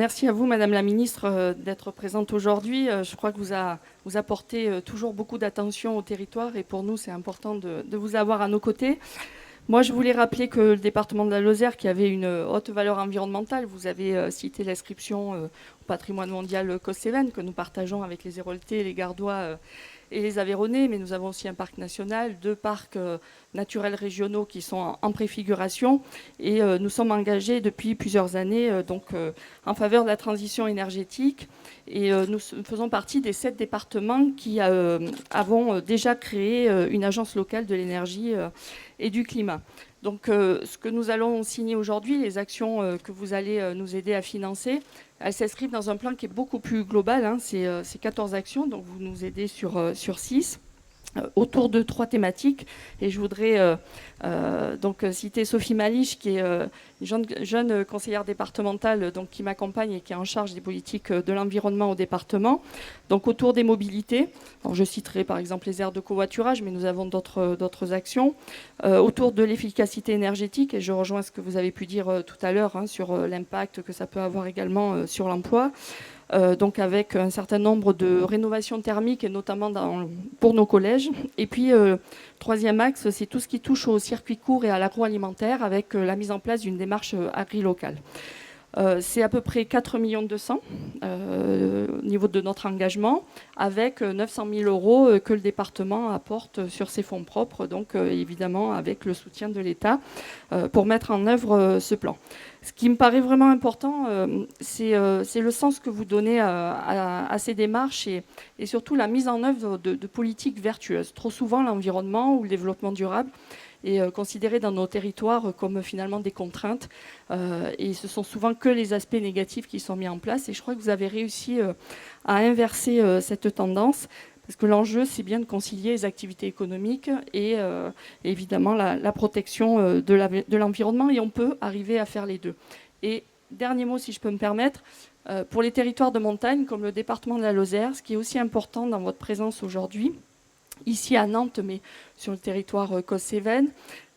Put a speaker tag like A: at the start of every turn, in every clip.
A: Merci à vous, Madame la Ministre, d'être présente aujourd'hui. Je crois que vous apportez toujours beaucoup d'attention au territoire et pour nous, c'est important de vous avoir à nos côtés. Moi, je voulais rappeler que le département de la Lozère, qui avait une haute valeur environnementale, vous avez cité l'inscription au patrimoine mondial Causse-Cévennes, que nous partageons avec les Héroltais, les Gardois et les Aveyronnais, mais nous avons aussi un parc national, 2 parcs naturels régionaux qui sont en préfiguration, et nous sommes engagés depuis plusieurs années en faveur de la transition énergétique, et nous faisons partie des 7 départements qui avons déjà créé une agence locale de l'énergie et du climat. Donc ce que nous allons signer aujourd'hui, les actions que vous allez nous aider à financer, elles s'inscrivent dans un plan qui est beaucoup plus global, hein. C'est 14 actions, donc vous nous aidez sur 6. Autour de 3 thématiques, et je voudrais citer Sophie Malich, qui est une jeune conseillère départementale qui m'accompagne et qui est en charge des politiques de l'environnement au département. Donc autour des mobilités, alors je citerai par exemple les aires de covoiturage, mais nous avons d'autres actions. Autour de l'efficacité énergétique, et je rejoins ce que vous avez pu dire tout à l'heure sur l'impact que ça peut avoir également sur l'emploi. Donc avec un certain nombre de rénovations thermiques, et notamment pour nos collèges. Et puis, troisième axe, c'est tout ce qui touche au circuit court et à l'agroalimentaire, avec la mise en place d'une démarche agri-locale. C'est à peu près 4,2 millions au niveau de notre engagement, avec 900 000 euros que le département apporte sur ses fonds propres, donc évidemment avec le soutien de l'État pour mettre en œuvre ce plan. Ce qui me paraît vraiment important, c'est le sens que vous donnez à ces démarches et surtout la mise en œuvre de politiques vertueuses. Trop souvent, l'environnement ou le développement durable est considéré dans nos territoires comme finalement des contraintes. Et ce sont souvent que les aspects négatifs qui sont mis en place. Et je crois que vous avez réussi à inverser cette tendance. Parce que l'enjeu, c'est bien de concilier les activités économiques et évidemment la protection de l'environnement. Et on peut arriver à faire les deux. Et dernier mot, si je peux me permettre, pour les territoires de montagne, comme le département de la Lozère, ce qui est aussi important dans votre présence aujourd'hui, ici à Nantes, mais sur le territoire Causse-Cévennes,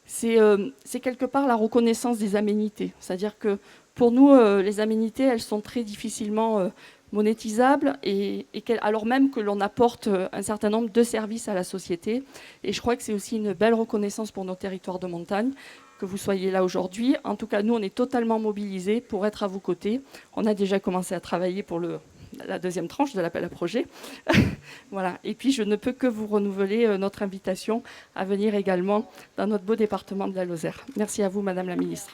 A: c'est quelque part la reconnaissance des aménités. C'est-à-dire que pour nous, les aménités, elles sont très difficilement monétisables, alors même que l'on apporte un certain nombre de services à la société. Et je crois que c'est aussi une belle reconnaissance pour nos territoires de montagne, que vous soyez là aujourd'hui. En tout cas, nous, on est totalement mobilisés pour être à vos côtés. On a déjà commencé à travailler pour la deuxième tranche de l'appel à projet. Voilà. Et puis, je ne peux que vous renouveler notre invitation à venir également dans notre beau département de la Lozère. Merci à vous, Madame la Ministre.